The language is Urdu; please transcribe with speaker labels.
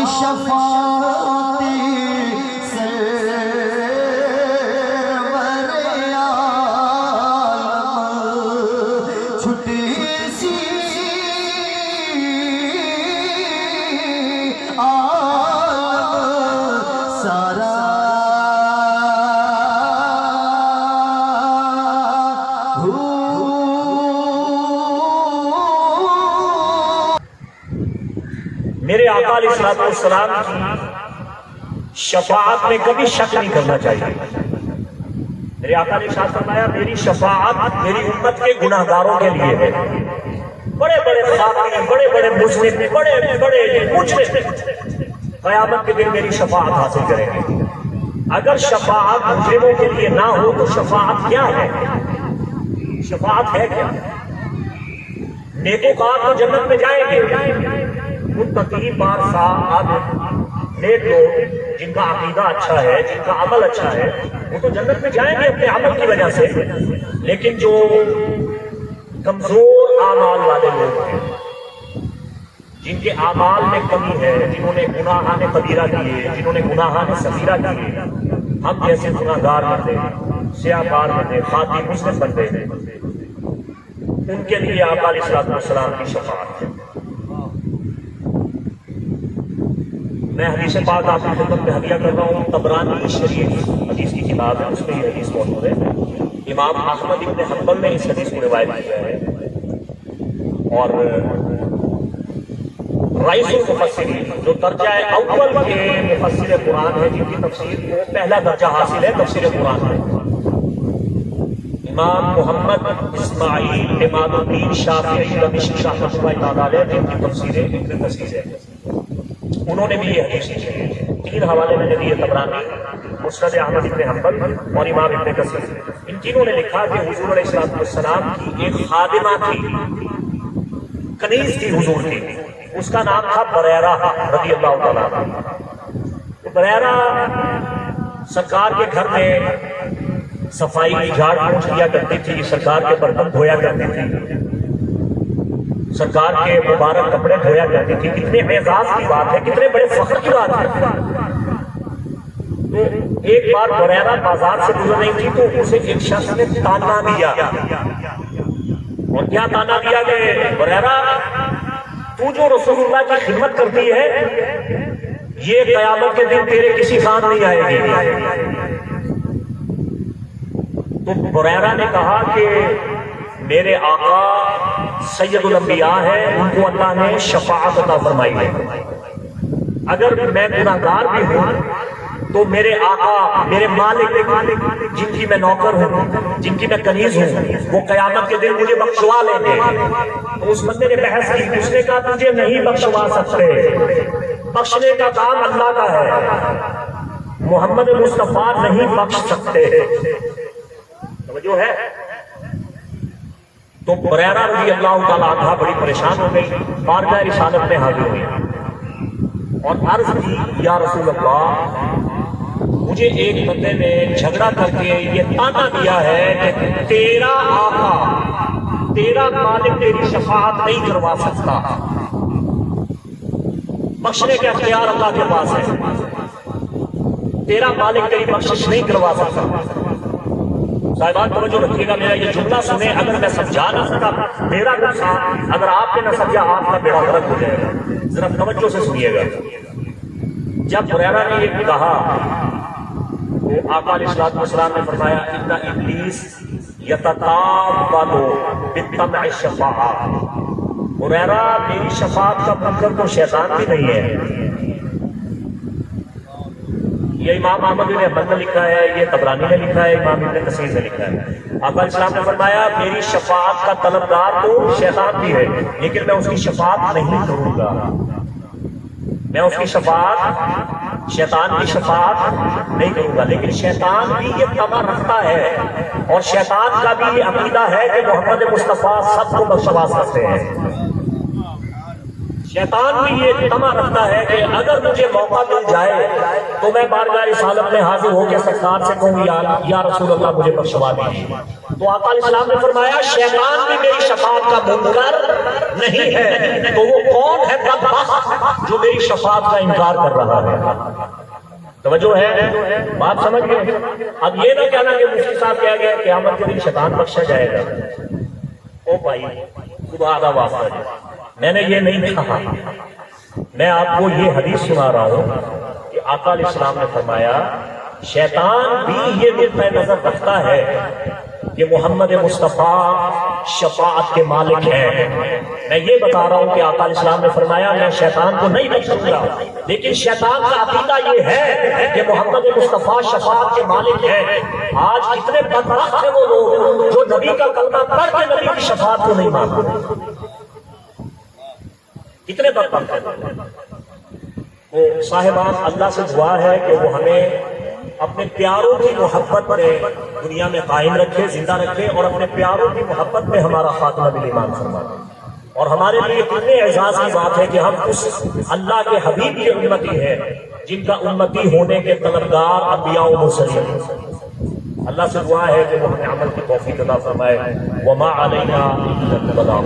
Speaker 1: شفاعتی چھٹی سی سارا
Speaker 2: میرے آقا علیہ السلام کی شفاعت میں کبھی شک نہیں کرنا چاہیے۔ میرے آقا نے ارشاد فرمایا میری شفاعت میری امت کے گناہگاروں کے لیے ہے۔ بڑے بڑے خاطی، بڑے بڑے مجرم، بڑے بڑے مجرم قیامت کے دن میری شفاعت حاصل کریں گے۔ اگر شفاعت مجرموں کے لیے نہ ہو تو شفاعت کیا ہے؟ شفاعت ہے کیا؟ نیکوکار تو جنت میں جائیں گے، متقی پارسا نیک لوگ جن کا عقیدہ اچھا ہے، جن کا عمل اچھا ہے، وہ تو جنت میں جائیں گے اپنے عمل کی وجہ سے۔ لیکن جو کمزور اعمال والے لوگ ہیں، جن کے اعمال میں کمی ہے، جنہوں نے گناہان کبیرہ کیے، جنہوں نے گناہان صغیرہ کیے، ہم جیسے گناہگار بندے، سیاہ کار بندے، خاطی مسلم بندے، ان کے لیے آقا علیہ السلام کی شفاعت ہے۔ میں حدیث پاک آپ کی خدمت میں ہدیہ کر رہا ہوں، طبرانی شریف حدیث کی کتاب ہے، اس میں یہ حدیث موجود ہے۔ امام احمد ابن حنبل نے اس حدیث کو روایت کیا ہے، اور رئیس المفسرین جو درجہ اول کے مفسر قرآن ہے، جن کی تفسیر کو پہلا درجہ حاصل ہے تفسیر قرآن میں، امام محمد اسماعیل عماد الدین شافعی دمشقی رحمۃ اللہ تعالی علیہ، جن کی تفسیر ابن کثیر ہے، انہوں نے بھی یہ حدیث کی ہے۔ تین حوالے میں نبی طبرانی، مسند احمد ابن حنبل اور امام ابن کثیر، ان تینوں نے لکھا کہ حضور علیہ السلام کی ایک خادمہ تھی، کنیز تھی حضور کی، اس کا نام تھا بریرہ رضی اللہ تعالیٰ عنہ۔ بریرہ سرکار کے گھر میں صفائی کی جھاڑ پوچھ لیا کرتی تھی، سرکار کے برتن دھویا کرتی تھی، سرکار کے مبارک کپڑے دھویا کرتی تھی۔ کتنے اعزاز کی بات ہے، کتنے بڑے فخر کی بات ہے۔ تو ایک بار بریرہ بازار سے گزر رہی تھی تو اسے ایک شخص نے تانا دیا، اور کیا تانا دیا کہ بریرہ تو جو رسول اللہ کی خدمت کرتی ہے، یہ قیامت کے دن تیرے کسی کام نہیں آئے گی۔ تو بریرہ نے کہا کہ میرے آقا سید الانبیاء ہے، ان کو اللہ نے شفاعت عطا فرمائی ہے، اگر میں گناہگار بھی ہوں تو میرے آقا، میرے مالک، جن کی میں نوکر ہوں، جن کی میں کنیز ہوں، وہ قیامت کے دن مجھے بخشوا لیں گے۔ تو اس بندے نے بحث کی، اس نے کہا تجھے نہیں بخشوا سکتے، بخشنے کا کام اللہ کا ہے، محمد مصطفیٰ نہیں بخش سکتے۔ توجہ ہے؟ تو بریرہ رضی اللہ تعالیٰ عنہ بڑی پریشان ہو گئی، بارگاہ رسالت میں حاضر ہوئی اور عرض کی یا رسول اللہ، مجھے ایک بندے نے جھگڑا کر کے یہ تانا دیا ہے کہ تیرا آقا، تیرا مالک تیری شفاعت نہیں کروا سکتا، بخشنے کا اختیار اللہ کے پاس ہے، تیرا مالک تیری بخشش نہیں کروا سکتا۔ صاحبان توجہ رکھیے گا، میرا یہ جملہ سنیں، اگر میں سمجھا نہ سکا میرا نقصان، اگر آپ نے نہ سمجھا آپ کا بیڑا غرق ہو جائے گا۔ ذرا توجہ سے سنیے گا۔ جب بریرہ نے یہ کہا تو آقا علیہ السلام نے فرمایا ان ابلیس یتطاول بطمع الشفاعہ، بریرہ میری شفاعت کا منکر تو شیطان بھی نہیں ہے۔ یہ امام احمد بن حنبل نے لکھا ہے، یہ طبرانی نے لکھا ہے، امام ابن کثیر نے لکھا ہے۔ آقا علیہ السلام نے فرمایا میری شفاعت کا طلبگار تو شیطان بھی ہے، لیکن میں اس کی شفاعت نہیں کروں گا، میں اس کی شفاعت، شیطان کی شفاعت نہیں کروں گا۔ لیکن شیطان بھی یہ طمع رکھتا ہے، اور شیطان کا بھی یہ عقیدہ ہے کہ محمد مصطفیٰ سب کو بخشوا سکتے ہیں۔ شیطان بھی یہ طمع رکھتا ہے کہ اگر مجھے موقع مل جائے تو میں بارگاہ رسالت میں حاضر ہو کے سرکار سے کہوں یا رسول اللہ مجھے بخشوا دیجیے۔ تو آقا علیہ السلام نے فرمایا شیطان بھی میری شفاعت کا منکر نہیں ہے، تو وہ کون ہے بدبخت جو میری شفاعت کا انکار کر رہا ہے. توجہ ہے، بات سمجھ گئے؟ اب یہ نہ کہنا کہ مفتی صاحب کہہ گئے قیامت کے دن شیطان بخشا جائے گا. او بھائی خدا کا واسطہ ہے، میں نے یہ نہیں کہا. میں آپ کو یہ حدیث سنا رہا ہوں کہ آقا علیہ السلام نے فرمایا شیطان بھی یہ نقطۂ نظر رکھتا ہے کہ محمد مصطفیٰ شفاعت کے مالک ہیں. میں یہ بتا رہا ہوں کہ آقا علیہ السلام نے فرمایا میں شیطان کو نہیں بخشوں گا، لیکن شیطان کا عقیدہ یہ ہے کہ محمد مصطفیٰ شفاعت کے مالک ہیں. آج کتنے بدبخت ہیں وہ لوگ جو نبی کا کلمہ پڑھ کے نبی کی شفاعت کو نہیں مانتے. کتنے بدبخت ہیں وہ. صاحبان اللہ سے دعا ہے کہ وہ ہمیں اپنے پیاروں کی محبت میں دنیا میں قائم رکھے، زندہ رکھے، اور اپنے پیاروں کی محبت میں ہمارا خاتمہ بالایمان فرمائے. اور ہمارے لیے کتنے اعزاز کی بات ہے کہ ہم اس اللہ کے حبیب کے امتی ہیں جن کا امتی ہونے کے طلبگار انبیاء و مرسلین. اللہ سے دعا ہے کہ وہ ہمیں عمل کی توفیق عطا فرمائے. وما علینا الا البلاغ.